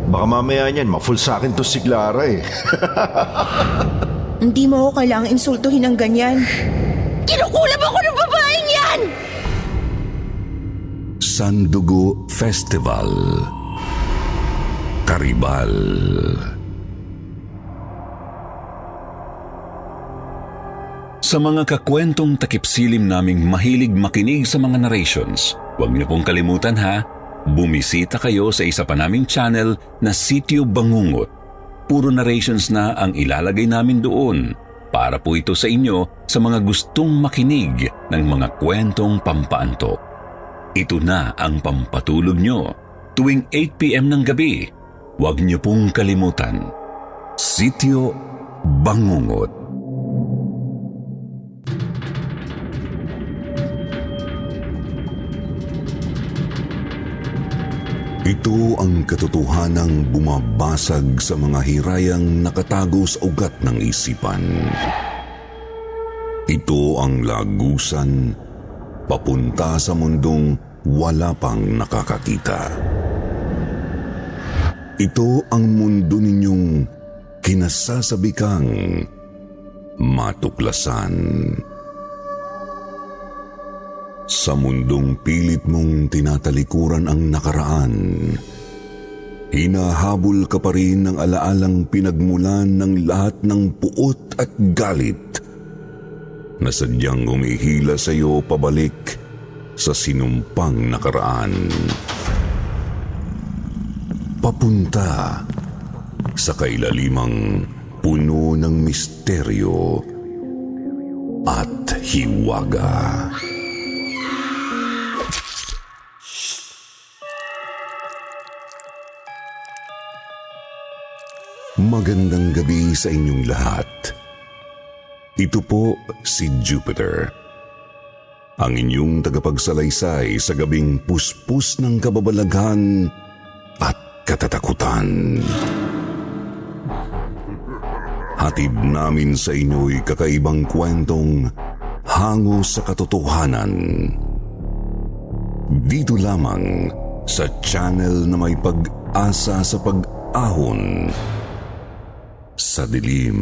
Baka mamaya niyan, ma-full sa akin to si Clara eh. Hindi mo ako kailangang insultuhin ng ganyan. Kinukulam ako ng babaeng yan! Sandugo Festival Karibal. Sa mga kakwentong takipsilim naming mahilig makinig sa mga narrations, huwag niyo pong kalimutan ha, bumisita kayo sa isa pa naming channel na Sityo Bangungot. Puro narrations na ang ilalagay namin doon para po ito sa inyo sa mga gustong makinig ng mga kwentong pampaantok. Ito na ang pampatulog nyo tuwing 8 p.m. ng gabi. Huwag niyo pong kalimutan. Sityo Bangungot. Ito ang katotohanang bumabasag sa mga hirayang nakatago sa ugat ng isipan. Ito ang lagusan papunta sa mundong wala pang nakakakita. Ito ang mundo ninyong kinasasabikang matuklasan. Sa mundong pilit mong tinatalikuran ang nakaraan, hinahabol ka pa rin ng alaalang pinagmulan ng lahat ng puot at galit na sadyang humihila sa iyo pabalik sa sinumpang nakaraan. Papunta sa kailalimang puno ng misteryo at hiwaga. Magandang gabi sa inyong lahat. Ito po si Jupiter, ang inyong tagapagsalaysay sa gabing puspos ng kababalaghan at katatakutan. Hatid namin sa inyo'y kakaibang kwentong hango sa katotohanan. Dito lamang sa channel na may pag-asa sa pag-ahon sa dilim.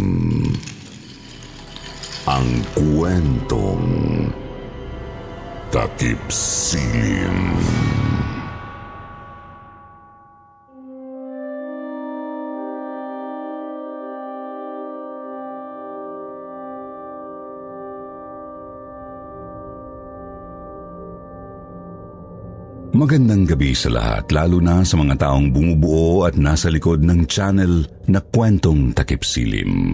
Ang kwentong takipsilim. Magandang gabi sa lahat, lalo na sa mga taong bumubuo at nasa likod ng channel na Kwentong Takipsilim.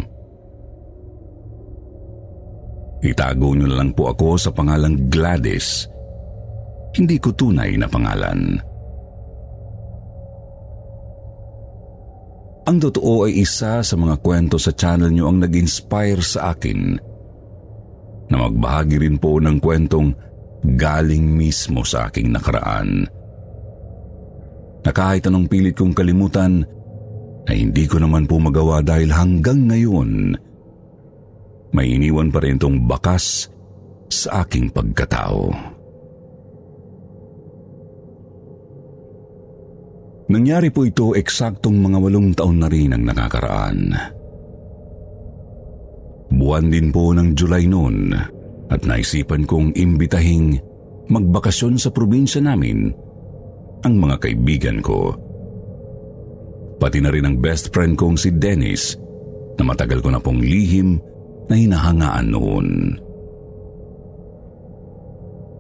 Itago niyo na lang po ako sa pangalang Gladys. Hindi ko tunay na pangalan. Ang totoo ay isa sa mga kwento sa channel niyo ang nag-inspire sa akin na magbahagi rin po ng kwentong galing mismo sa aking nakaraan. Na kahit anong pilit kong kalimutan, ay hindi ko naman po magawa dahil hanggang ngayon, may iniwan pa rin itong bakas sa aking pagkatao. Nangyari po ito eksaktong mga 8 taon na rin ang nakakaraan. Buwan din po ng July noon, at naisipan kong imbitahing magbakasyon sa probinsya namin ang mga kaibigan ko. Pati na rin ang best friend kong si Dennis na matagal ko na pong lihim na hinahangaan noon.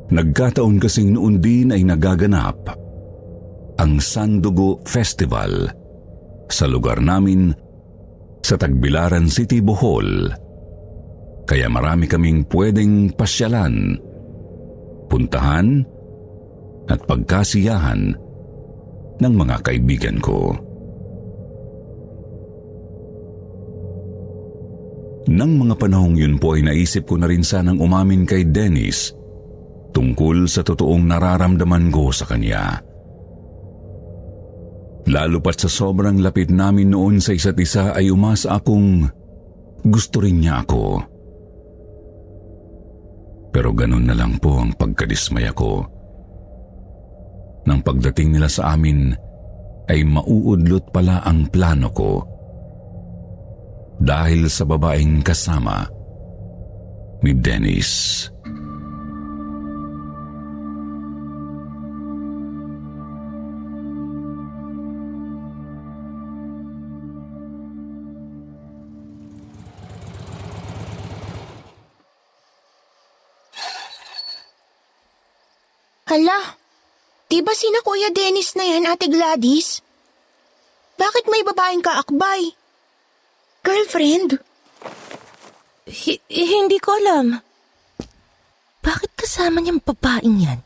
Nagkataon kasing noon din ay nagaganap ang Sandugo Festival sa lugar namin sa Tagbilaran City, Bohol. Kaya marami kaming pwedeng pasyalan, puntahan at pagkasiyahan ng mga kaibigan ko. Nang mga panahong yun po ay naisip ko na rin sanang umamin kay Dennis tungkol sa totoong nararamdaman ko sa kanya. Lalo pat sa sobrang lapit namin noon sa isa't isa ay umasa akong gusto rin niya ako. Pero ganun na lang po ang pagkadismaya ko. Nang pagdating nila sa amin, ay mauudlot pala ang plano ko dahil sa babaeng kasama ni Dennis. Hala, di ba sina Kuya Dennis na yan, Ate Gladys? Bakit may babaeng kaakbay? Girlfriend? Hindi ko alam. Bakit kasama niyang babaeng yan?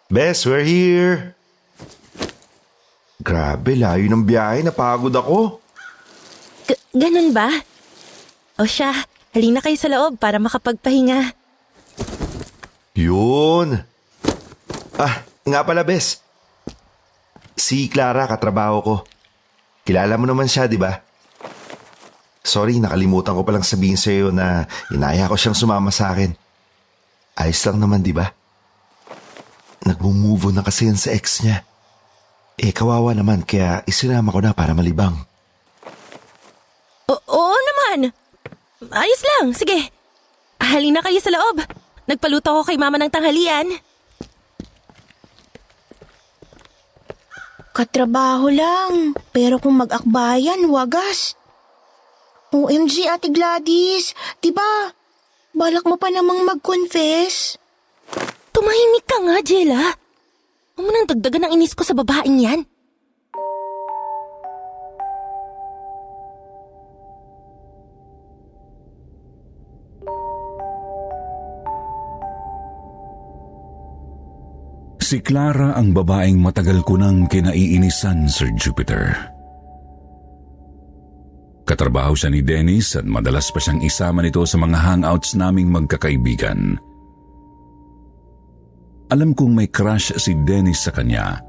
Bes, we're here. Grabe, layo ng biyahe. Napagod ako. Ganun ba? O siya, halina kayo sa loob para makapagpahinga. Yun. Nga pala, Bes. Si Clara, katrabaho ko. Kilala mo naman siya, di ba? Sorry, nakalimutan ko palang sabihin sa'yo na inaya ko siyang sumama sa akin. Ayos lang naman, di ba? Nag-move on na kasi yan sa ex niya. Kawawa naman, kaya isinama ko na para malibang. Oo naman. Ayos lang, sige. Halina kayo sa loob. Nagpaluto ko kay mama ng tanghalian. Katrabaho lang, pero kung mag-akbayan, wagas. OMG, Ate Gladys, diba? Balak mo pa namang mag-confess. Tumahimik ka nga, Jella. Huwag mo nang dagdagan ang inis ko sa babaeng yan. Si Clara ang babaeng matagal ko nang kinaiinisan, Sir Jupiter. Katrabaho siya ni Dennis at madalas pa siyang isama nito sa mga hangouts naming magkakaibigan. Alam kong may crush si Dennis sa kanya.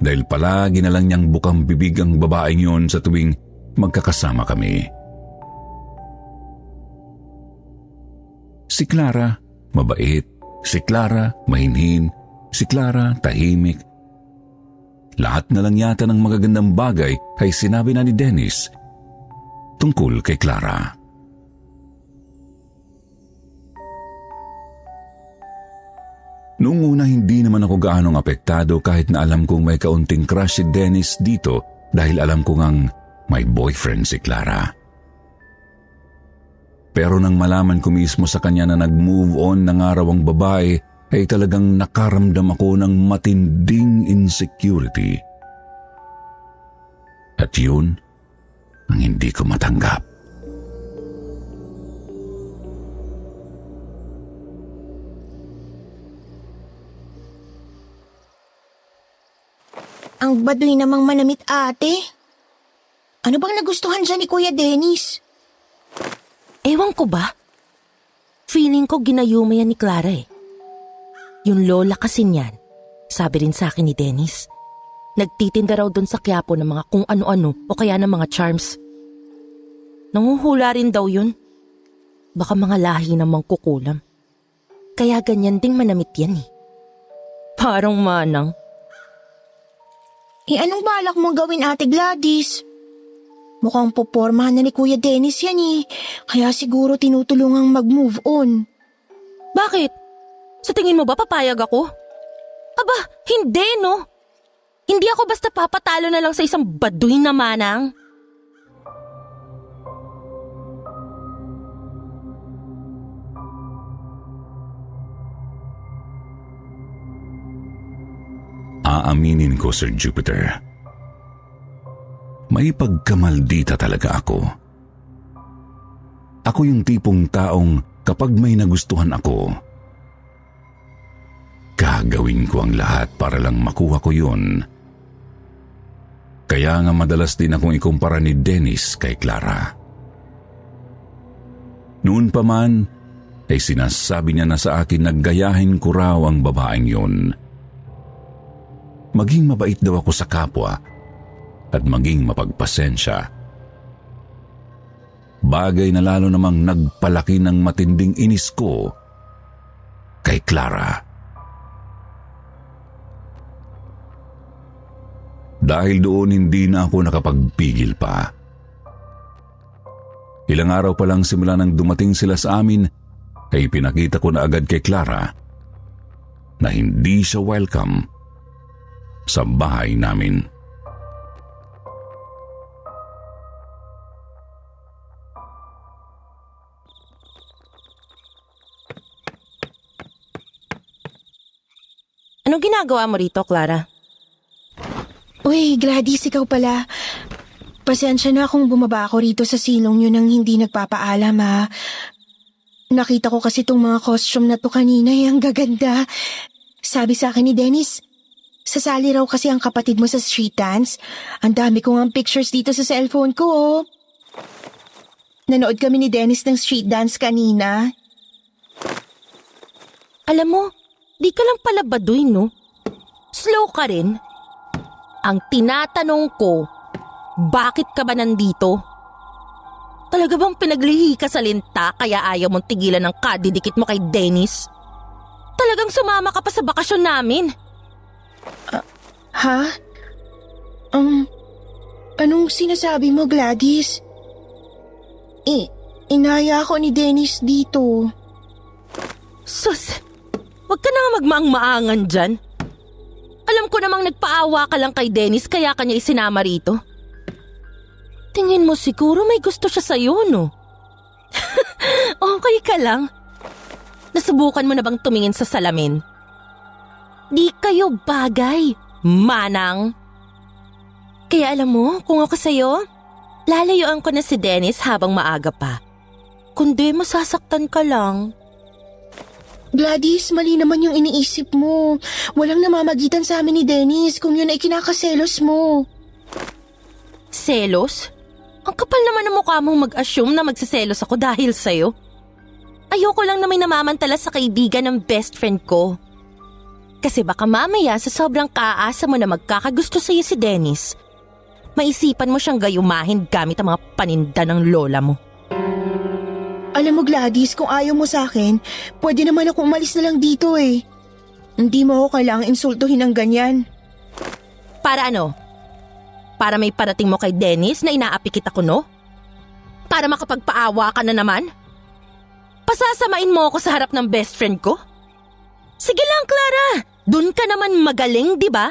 Dahil palagi na lang niyang bukang bibig ang babaeng yun sa tuwing magkakasama kami. Si Clara, mabait. Si Clara, mahinhin. Si Clara, tahimik. Lahat na lang yata ng magagandang bagay ay sinabi na ni Dennis tungkol kay Clara. Noong una hindi naman ako gaanong apektado kahit na alam kong may kaunting crush si Dennis dito dahil alam kong ang may boyfriend si Clara. Pero nang malaman ko mismo sa kanya na nag-move on ng araw ang babae, ay talagang nakaramdam ako ng matinding insecurity. At yun ang hindi ko matanggap. Ang baduy namang manamit, ate. Ano bang nagustuhan dyan ni Kuya Dennis? Ewan ko ba? Feeling ko ginayuma yan ni Clara eh. Yung lola kasi niyan, sabi rin sa akin ni Dennis, nagtitinda raw doon sa Quiapo ng mga kung ano-ano o kaya ng mga charms. Nanguhula rin daw yun. Baka mga lahi ng mangkukulam. Kaya ganyan ding manamit yan eh. Parang manang. Anong balak mong gawin, Ate Gladys? Mukhang popormahan na ni Kuya Dennis yan eh. Kaya siguro tinutulungang mag-move on. Bakit? Sa tingin mo ba papayag ako? Aba, hindi no. Hindi ako basta papatalo na lang sa isang baduy na manang. Aaminin ko, Sir Jupiter. May pagkamaldita talaga ako. Ako yung tipong taong kapag may nagustuhan ako, gagawin ko ang lahat para lang makuha ko yun. Kaya nga madalas din akong ikumpara ni Dennis kay Clara. Noon pa man, ay sinasabi niya na sa akin na gayahin ko raw ang babaeng yun. Maging mabait daw ako sa kapwa at maging mapagpasensya. Bagay na lalo namang nagpalaki ng matinding inis ko kay Clara. Dahil doon hindi na ako nakapagpigil pa. Ilang araw pa lang simula nang dumating sila sa amin, ay pinakita ko na agad kay Clara na hindi siya welcome sa bahay namin. Anong ginagawa mo rito, Clara? Uy, Gladys, ikaw pala. Pasensya na kung bumaba ako rito sa silong yun nang hindi nagpapaalam, ha. Nakita ko kasi itong mga costume na to kanina, ang gaganda. Sabi sa akin ni Dennis, sasali raw kasi ang kapatid mo sa street dance. Ang dami ko ng pictures dito sa cellphone ko, oh. Nanood kami ni Dennis ng street dance kanina. Alam mo, di ka lang pala baduy, no? Slow ka rin. Ang tinatanong ko, bakit ka ba nandito? Talaga bang pinaglihi ka sa linta kaya ayaw mong tigilan ng kadidikit mo kay Dennis? Talagang sumama ka pa sa bakasyon namin. Ha? Anong sinasabi mo, Gladys? Inaya ako ni Dennis dito. Sus, wag ka na nga magmaang-maangan dyan. Alam ko namang nagpaawa ka lang kay Dennis kaya kanya isinama rito. Tingin mo siguro may gusto siya sa'yo, no? Okay ka lang. Nasubukan mo na bang tumingin sa salamin? Di kayo bagay, manang. Kaya alam mo, kung ako sa'yo, lalayuan ko na si Dennis habang maaga pa. Kundi masasaktan ka lang. Gladys, mali naman yung iniisip mo. Walang namamagitan sa amin ni Dennis kung yun ay kinakaselos mo. Selos? Ang kapal naman ng mukha mong mag-assume na magsiselos ako dahil sa'yo. Ayoko lang na may namamantala sa kaibigan ng best friend ko. Kasi baka mamaya sa sobrang kaasa mo na magkakagusto sa'yo si Dennis, maisipan mo siyang gayumahin gamit ang mga paninda ng lola mo. Alam mo, Gladys, kung ayaw mo sa akin, pwede naman ako umalis na lang dito eh. Hindi mo ako kailangang insultuhin ng ganyan. Para ano? Para may parating mo kay Dennis na inaapi kita ko, no? Para makapagpaawa ka na naman? Pasasamain mo ako sa harap ng best friend ko? Sige lang, Clara. Dun ka naman magaling, di ba?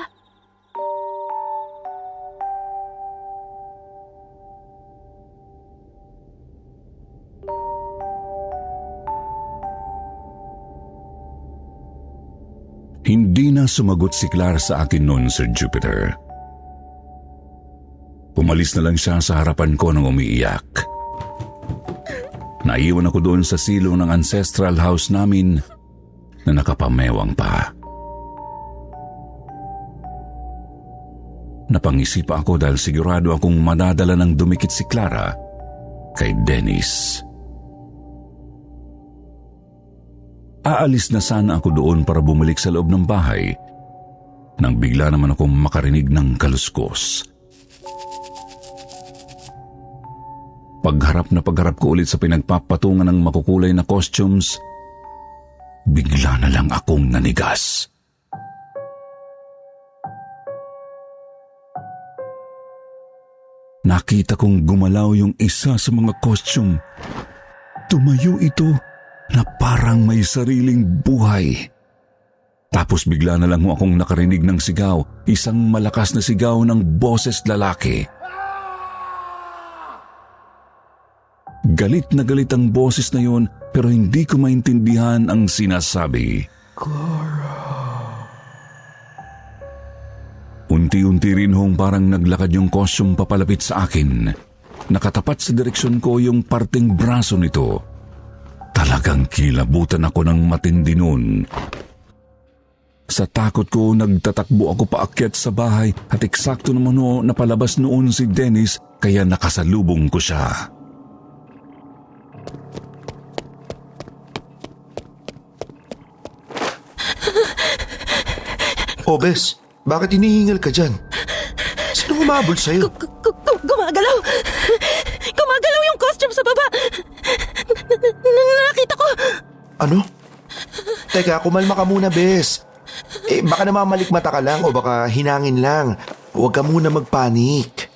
Hindi na sumagot si Clara sa akin noon, Sir Jupiter. Umalis na lang siya sa harapan ko nang umiiyak. Naiwan ako doon sa silong ng ancestral house namin na nakapamewang pa. Napangisi pa ako dahil sigurado akong madadala ng dumikit si Clara kay Dennis. Aalis na sana ako doon para bumalik sa loob ng bahay nang bigla naman akong makarinig ng kaluskos. Pagharap na pagharap ko ulit sa pinagpapatungan ng makukulay na costumes, bigla na lang akong nanigas. Nakita kong gumalaw yung isa sa mga costume. Tumayo ito na parang may sariling buhay. Tapos bigla na lang akong nakarinig ng sigaw, isang malakas na sigaw ng boses lalaki. Galit na galit ang boses na yun pero hindi ko maintindihan ang sinasabi. Unti-unti rin hong parang naglakad yung costume papalapit sa akin. Nakatapat sa direksyon ko yung parting braso nito. Talagang kilabutan ako ng matindi noon. Sa takot ko, nagtatakbo ako paakyat sa bahay at eksakto naman na palabas noon si Dennis kaya nakasalubong ko siya. Oh, Bes, bakit hinihingal ka dyan? Sino humabol sa'yo? Gumagalaw! Gumagalaw yung costume sa baba! Nakita ko! Ano? Teka, kumalma ka muna, Bes. Baka namamalikmata ka lang o baka hinangin lang. huwag ka muna magpanik.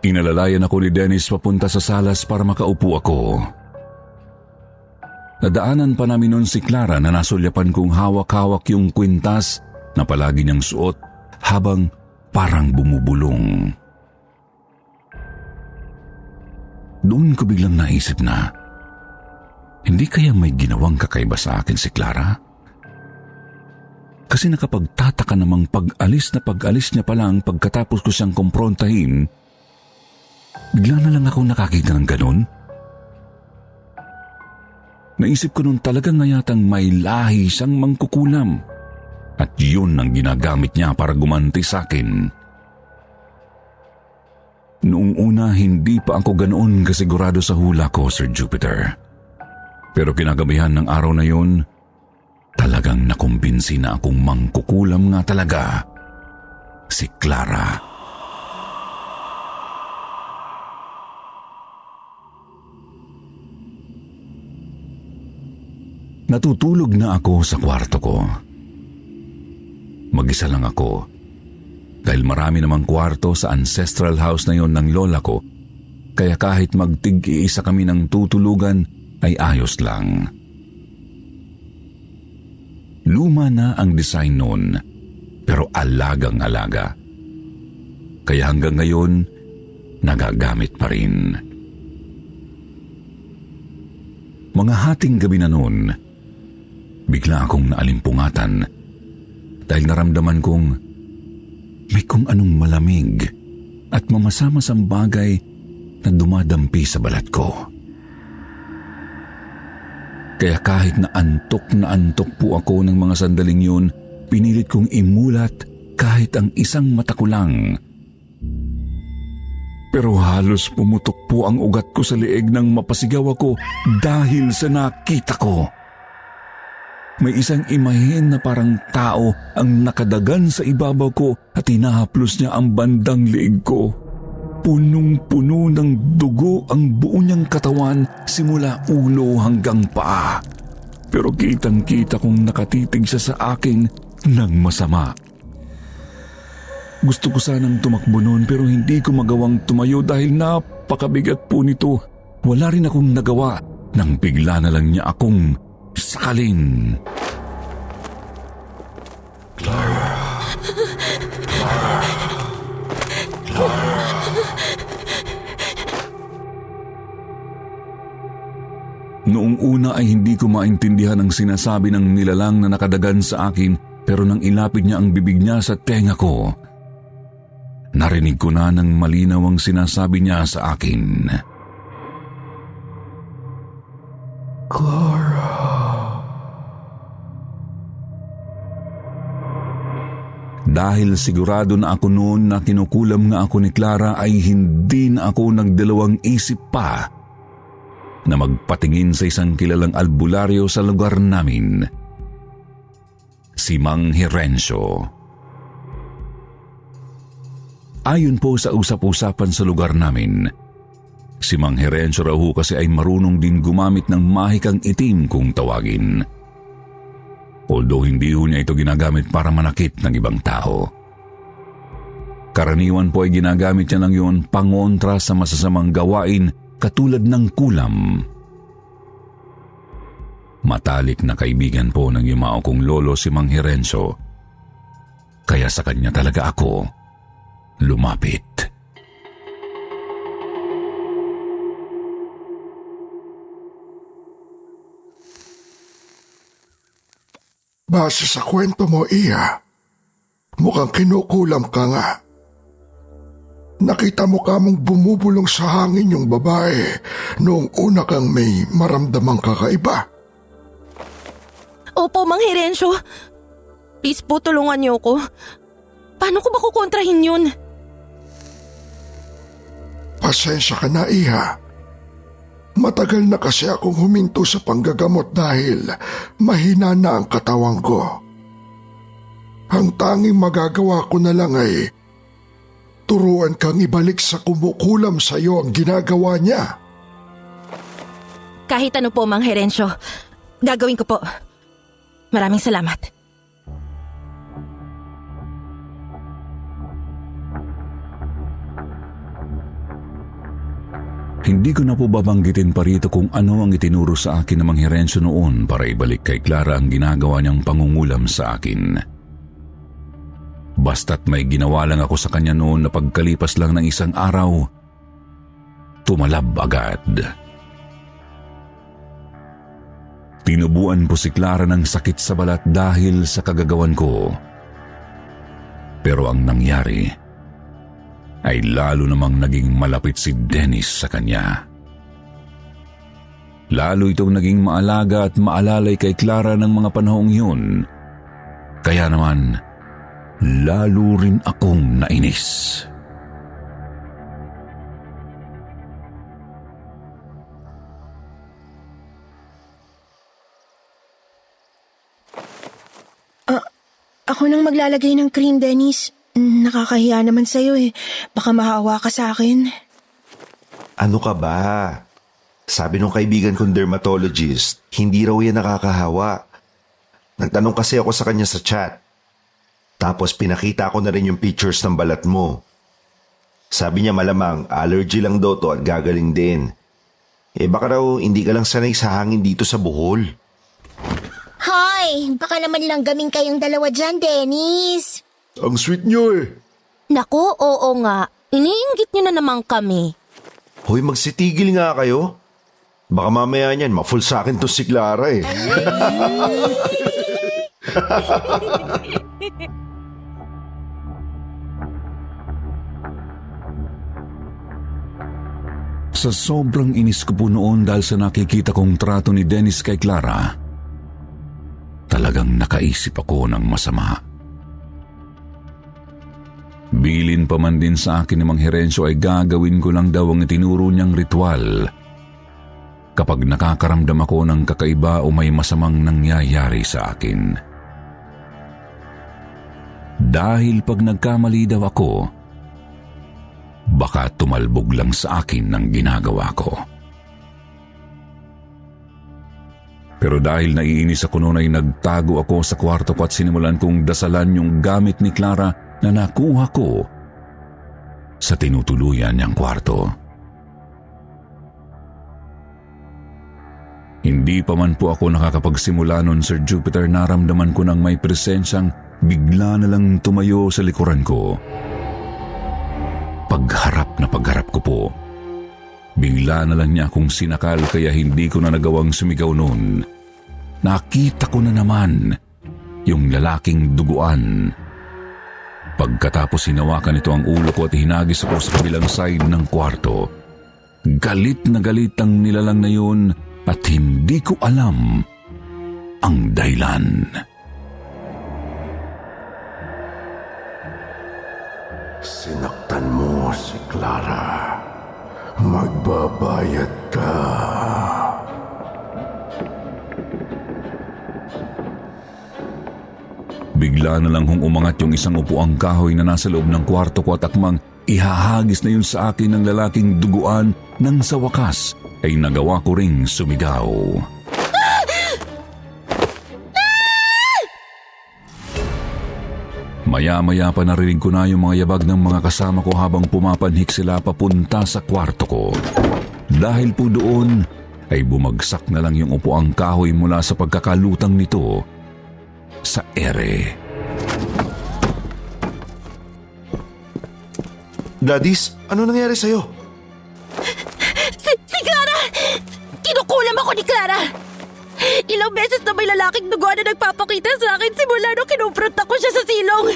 Inalalayan ako ni Dennis papunta sa salas para makaupo ako. Nadaanan pa namin noon si Clara na nasulyapan kong hawak-hawak yung kwintas na palagi niyang suot habang parang bumubulong. Doon ko biglang naisip na, hindi kaya may ginawang kakaiba sa akin si Clara? Kasi nakapagtataka namang pag-alis niya pa lang pagkatapos ko siyang kumprontahin, bigla na lang akong nakakita ng ganun. Naisip ko nung talagang ngayatang may lahi siyang mangkukulam at yun ang ginagamit niya para gumanti sa akin. Noong una, hindi pa ako ganoon kasigurado sa hula ko, Sir Jupiter. Pero kinagabihan ng araw na yun, talagang nakumbinsi na akong mangkukulam nga talaga si Clara. Natutulog na ako sa kwarto ko. Mag-isa lang ako dahil marami namang kwarto sa ancestral house na yon ng lola ko, kaya kahit magtig-iisa kami ng tutulugan ay ayos lang. Luma na ang design noon, pero alagang-alaga. Kaya hanggang ngayon, nagagamit pa rin. Mga hating gabi na noon, bigla akong naalimpungatan dahil naramdaman kong may kung anong malamig at mamasamasang bagay na dumadampi sa balat ko. Kaya kahit na antok po ako ng mga sandaling yun, pinilit kong imulat kahit ang isang mata ko lang. Pero halos pumutok po ang ugat ko sa leeg nang mapasigaw ako dahil sa nakita ko. May isang imahen na parang tao ang nakadagan sa ibabaw ko at hinahaplos niya ang bandang leeg ko. Punong-puno ng dugo ang buo niyang katawan simula ulo hanggang paa. Pero kitang-kita kong nakatitig siya sa akin ng masama. Gusto ko sanang tumakbo noon pero hindi ko magawang tumayo dahil napakabigat po nito. Wala rin akong nagawa nang bigla na lang niya akong sakalin. Noong una ay hindi ko maintindihan ang sinasabi ng nilalang na nakadagan sa akin, pero nang ilapit niya ang bibig niya sa tenga ko, narinig ko na ng malinaw ang sinasabi niya sa akin. Clara. Dahil sigurado na ako noon na kinukulam nga ako ni Clara ay hindi na ako nagdalawang isip pa na magpatingin sa isang kilalang albularyo sa lugar namin. Si Mang Herencio. Ayon po sa usap-usapan sa lugar namin, si Mang Herencio raw ho kasi ay marunong din gumamit ng mahikang itim kung tawagin. Although hindi ho niya ito ginagamit para manakit ng ibang tao. Karaniwan po ay ginagamit niya lang yun pangontra sa masasamang gawain katulad ng kulam. Matalik na kaibigan po ng yumao kong lolo si Mang Herencio, kaya sa kanya talaga ako lumapit. Base sa kwento mo, Iya, mukhang kinukulam ka nga. Nakita mo kamong bumubulong sa hangin yung babae noong una kang may maramdamang kakaiba. Opo, Mang Herencio. Please po, tulungan niyo ako. Paano ko ba kukontrahin yun? Pasensya ka na, Iha. Matagal na kasi akong huminto sa panggagamot dahil mahina na ang katawan ko. Ang tanging magagawa ko na lang ay turuan kang ibalik sa kumukulam sa iyo ang ginagawa niya. Kahit ano po, Mang Herencio. Gagawin ko po. Maraming salamat. Hindi ko na po babanggitin pa rito kung ano ang itinuro sa akin ng Mang Herencio noon para ibalik kay Clara ang ginagawa niyang pangungulam sa akin. Basta't may ginawa lang ako sa kanya noon na pagkalipas lang ng isang araw, tumalab agad. Tinubuan po si Clara ng sakit sa balat dahil sa kagagawan ko. Pero ang nangyari ay lalo namang naging malapit si Dennis sa kanya. Lalo itong naging maalaga at maalalay kay Clara ng mga panahong yun. Kaya naman, lalo rin akong nainis. Ako nang maglalagay ng cream, Dennis. Nakakahiya naman sa'yo eh. Baka mahawa ka sa akin. Ano ka ba? Sabi nung kaibigan kong dermatologist, hindi raw yan nakakahawa. Nagtanong kasi ako sa kanya sa chat. Tapos pinakita ko na rin yung pictures ng balat mo. Sabi niya malamang allergy lang daw to at gagaling din. Baka raw hindi ka lang sanay sa hangin dito sa Bohol. Hoy, baka naman lang gaming kayong dalawa dyan, Dennis. Ang sweet niyo eh. Naku, oo nga. Iniinggit niyo na naman kami. Hoy, magsitigil nga kayo. Baka mamaya niyan, ma-full sa akin to si Clara eh. Sa sobrang inis ko po noon dahil sa nakikita kong trato ni Dennis kay Clara, talagang nakaisip ako ng masama. Bilin pa man din sa akin ni Mang Herencio ay gagawin ko lang daw ang itinuro niyang ritual kapag nakakaramdam ako ng kakaiba o may masamang nangyayari sa akin. Dahil pag nagkamali daw ako, baka tumalbog lang sa akin ng ginagawa ko. Pero dahil naiinis ako noon ay nagtago ako sa kwarto ko at sinimulan kong dasalan yung gamit ni Clara na nakuha ko sa tinutuluyan niyang kwarto. Hindi pa man po ako nakakapagsimula noon, Sir Jupiter, naramdaman ko nang may presensyang bigla na lang tumayo sa likuran ko. Pagharap ko po. Bigla na lang niya akong sinakal kaya hindi ko na nagawang sumigaw noon. Nakita ko na naman yung lalaking duguan. Pagkatapos hinawakan nito ang ulo ko at hinagis ako sa kabilang side ng kwarto. Galit na galit ang nilalang na yun at hindi ko alam ang dahilan. Sinaktan mo si Clara. Magbabayad ka. Bigla na lang umangat yung isang upuang kahoy na nasa loob ng kwarto ko at akmang ihahagis na yun sa akin ng lalaking duguan nang sa wakas ay nagawa ko ring sumigaw. Maya-maya pa narinig ko na yung mga yabag ng mga kasama ko habang pumapanhik sila papunta sa kwarto ko. Dahil po doon ay bumagsak na lang yung upuang kahoy mula sa pagkakalutang nito sa ere. Gladys, ano nangyari sa'yo? Si Clara! Kinukulam ako ni Clara! Ilang beses na may lalaking duguan na nagpapakita sa akin simula nung kinumpront ako siya sa silong.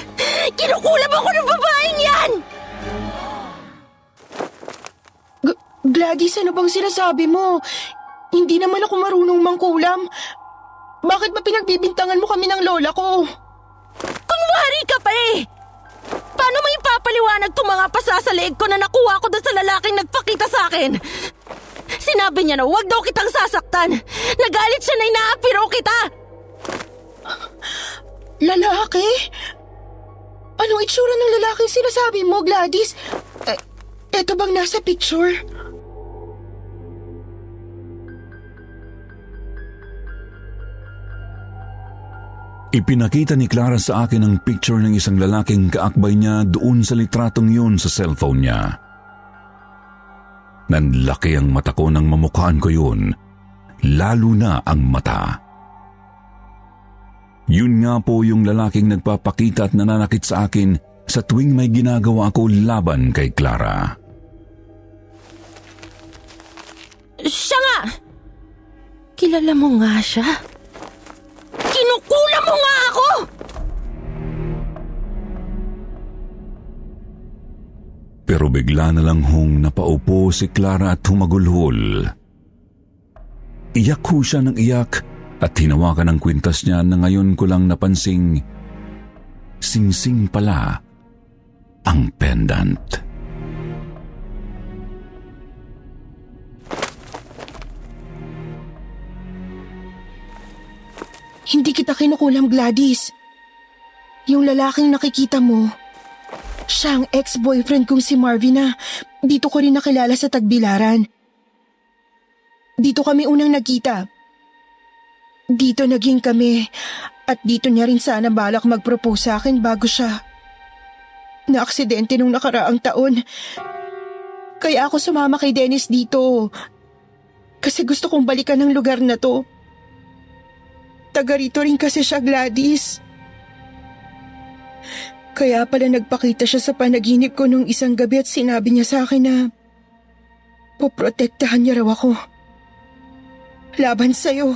Kinukulam ako ng babaeng yan! Gladys, ano bang sinasabi mo? Hindi naman ako marunong mangkulam. Bakit ba pinagbibintangan mo kami ng lola ko? Kunwari ka pa eh! Paano mo ipapaliwanag itong mga pasasaleeg ko na nakuha ko doon sa lalaking nagpakita sa akin? Sinabi niya na huwag daw kitang sasaktan. Nagalit siya na inaapiro kita. Lalaki? Anong itsura ng lalaking sinasabi mo, Gladys? Eto bang nasa picture? Ipinakita ni Clara sa akin ang picture ng isang lalaking kaakbay niya doon sa litratong yun sa cellphone niya. Nanlaki ang mata ko nang mamukhaan ko yun, lalo na ang mata. Yun nga po yung lalaking nagpapakita at nananakit sa akin sa tuwing may ginagawa ako laban kay Clara. Siya nga! Kilala mo nga siya. Kinukulam mo nga ako! Pero bigla na lang hong napaupo si Clara at humagulhol. Iyak ho siya ng iyak at hinawakan ang kwintas niya na ngayon ko lang napansing singsing pala ang pendant. Hindi kita kinukulam, Gladys. Yung lalaking nakikita mo, siya ang ex-boyfriend kong si Marvin na dito ko rin nakilala sa Tagbilaran. Dito kami unang nagkita. Dito naging kami at dito niya rin sana balak mag-propose sa akin bago siya na-aksidente nung nakaraang taon. Kaya ako sumama kay Dennis dito kasi gusto kong balikan ng lugar na to. Taga rito rin kasi siya, Gladys. Kaya pala nagpakita siya sa panaginip ko nung isang gabi at sinabi niya sa akin na poprotektahan niya raw ako. Laban sa'yo.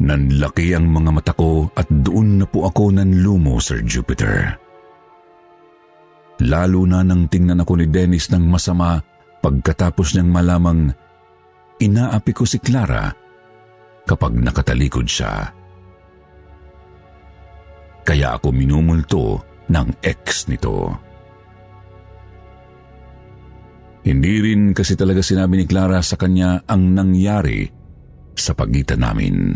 Nanlaki ang mga mata ko at doon na po ako nanlumo, Sir Jupiter. Lalo na nang tingnan ako ni Dennis ng masama pagkatapos niyang malamang inaapi ko si Clara kapag nakatalikod siya. Kaya ako minumulto ng ex nito. Hindi rin kasi talaga sinabi ni Clara sa kanya ang nangyari sa pagitan namin.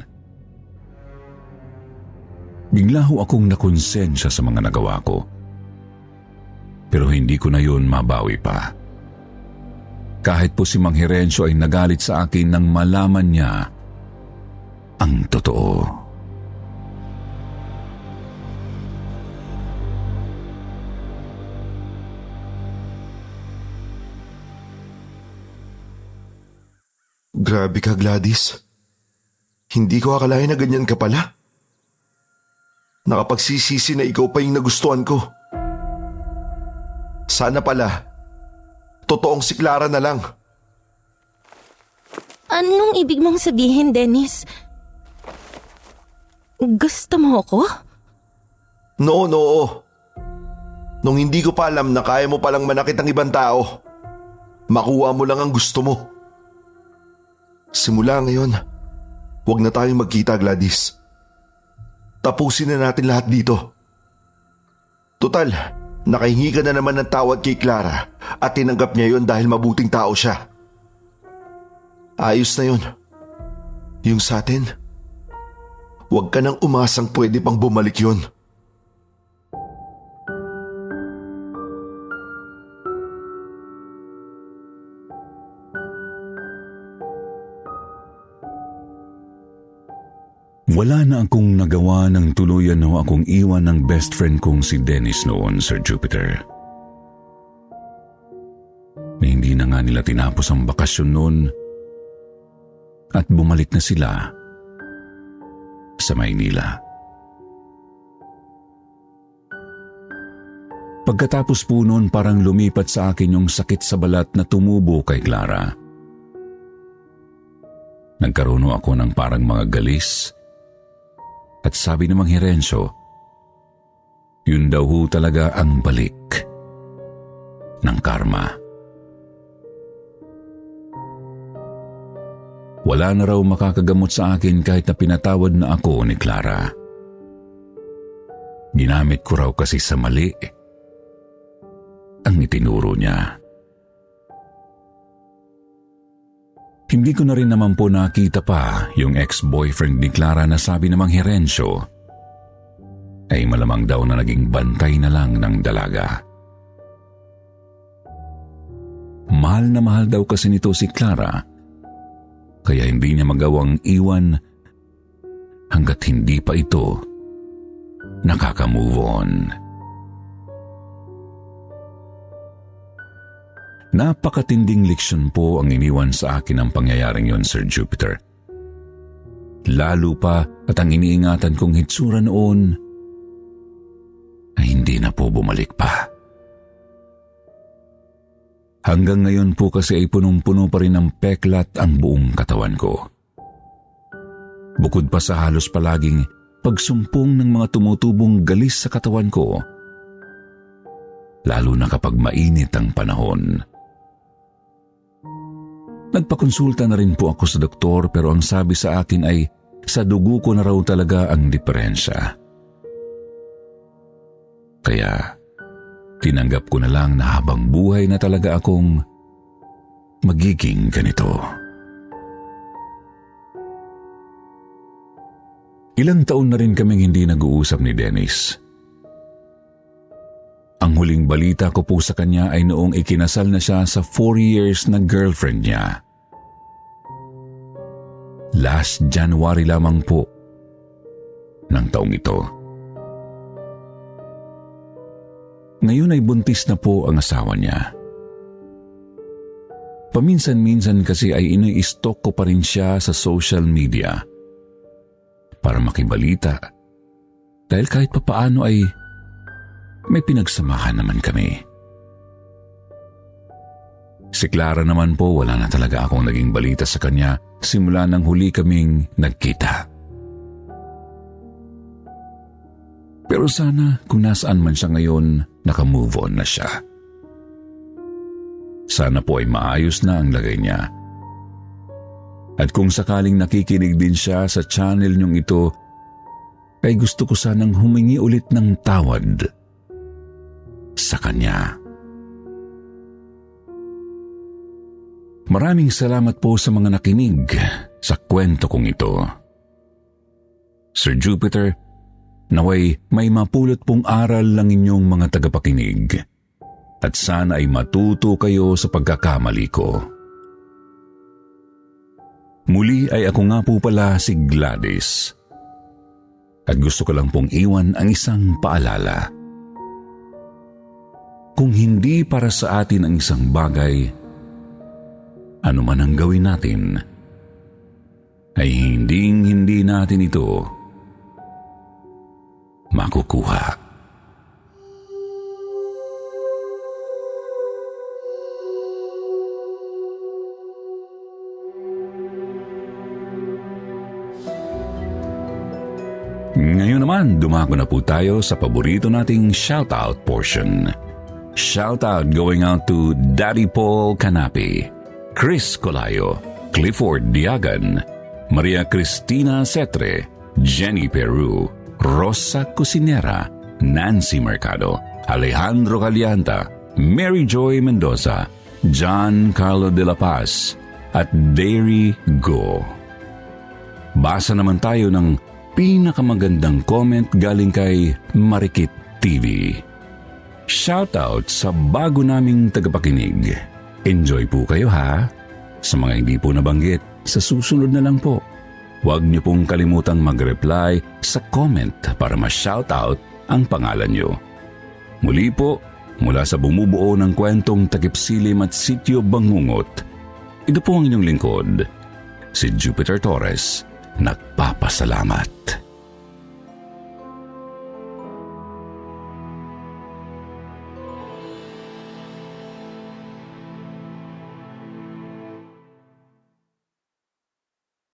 Bigla ho akong nakonsensya sa mga nagawa ko. Pero hindi ko na yun mabawi pa. Kahit po si Mang Herencio ay nagalit sa akin nang malaman niya ang totoo. Grabe ka, Gladys. Hindi ko akalain na ganyan ka pala. Nakapagsisisi na ikaw pa yung nagustuhan ko. Sana pala, totoong si Clara na lang. Anong ibig mong sabihin, Dennis? Gusto mo ako? No. Nung hindi ko pa alam na kaya mo palang manakit ang ibang tao, makuha mo lang ang gusto mo. Simula ngayon, huwag na tayong magkita, Gladys. Tapusin na natin lahat dito. Total, nakahingi ka na naman ng tawad kay Clara at tinanggap niya yon dahil mabuting tao siya. Ayos na yon. Yung sa atin, huwag ka nang umasang pwede pang bumalik yon. Wala na akong nagawa ng tuluyan o akong iwan ng best friend kong si Dennis noon, Sir Jupiter. Na hindi na nga nila tinapos ang bakasyon noon at bumalik na sila sa Maynila. Pagkatapos po noon parang lumipat sa akin yung sakit sa balat na tumubo kay Clara. Nagkaroon ako ng parang mga galis. At sabi ng Mang Herencio, yun daw ho talaga ang balik ng karma. Wala na raw makakagamot sa akin kahit na pinatawad na ako ni Clara. Ginamit ko raw kasi sa mali ang itinuro niya. Hindi ko na rin naman po nakita pa yung ex-boyfriend ni Clara na sabi ng Mang Herencio ay malamang daw na naging bantay na lang ng dalaga. Mahal na mahal daw kasi nito si Clara, kaya hindi niya magawang iwan hanggat hindi pa ito nakaka-move on. Napakatinding leksyon po ang iniwan sa akin ng pangyayaring yon, Sir Jupiter. Lalo pa at ang iniingatan kong hitsura noon ay hindi na po bumalik pa. Hanggang ngayon po kasi ay punong-puno pa rin ng peklat ang buong katawan ko. Bukod pa sa halos palaging pagsumpong ng mga tumutubong galis sa katawan ko, lalo na kapag mainit ang panahon. Nagpakonsulta na rin po ako sa doktor pero ang sabi sa akin ay sa dugo ko na raw talaga ang diferensya. Kaya tinanggap ko na lang na habang buhay na talaga akong magiging ganito. Ilang taon na rin kaming hindi nag-uusap ni Dennis. Ang huling balita ko po sa kanya ay noong ikinasal na siya sa 4 years na girlfriend niya. Last January lamang po ng taong ito. Ngayon ay buntis na po ang asawa niya. Paminsan-minsan kasi ay ini-stalk ko pa rin siya sa social media para makibalita dahil kahit papaano ay may pinagsamahan naman kami. Si Clara naman po wala na talaga akong naging balita sa kanya simula nang huli kaming nagkita. Pero sana kung nasaan man siya ngayon, naka-move on na siya. Sana po ay maayos na ang lagay niya. At kung sakaling nakikinig din siya sa channel niyong ito, ay gusto ko sanang humingi ulit ng tawad sa kanya. Maraming salamat po sa mga nakinig sa kwento kong ito. Sir Jupiter, naway may mapulot pong aral lang inyong mga tagapakinig at sana ay matuto kayo sa pagkakamali ko. Muli ay ako nga po pala si Gladys at gusto ko lang pong iwan ang isang paalala. Kung hindi para sa atin ang isang bagay, ano man ang gawin natin, ay hindi natin ito makukuha. Ngayon naman, dumako na po tayo sa paborito nating shoutout portion. Shoutout going out to Daddy Paul Canapi, Chris Colayo, Clifford Diagan, Maria Cristina Cetre, Jenny Peru, Rosa Cusinera, Nancy Mercado, Alejandro Calianta, Mary Joy Mendoza, John Carlo de la Paz, at Derry Go. Basa naman tayo ng pinakamagandang comment galing kay Marikit TV. Shoutout sa bago naming tagapakinig. Enjoy po kayo ha. Sa mga hindi po nabanggit, sa susunod na lang po. Huwag niyo pong kalimutang mag-reply sa comment para ma-shoutout ang pangalan niyo. Muli po, mula sa bumubuo ng kwentong Takipsilim at Sitio Bangungot, ito po ang inyong lingkod, si Jupiter Torres. Nagpapasalamat.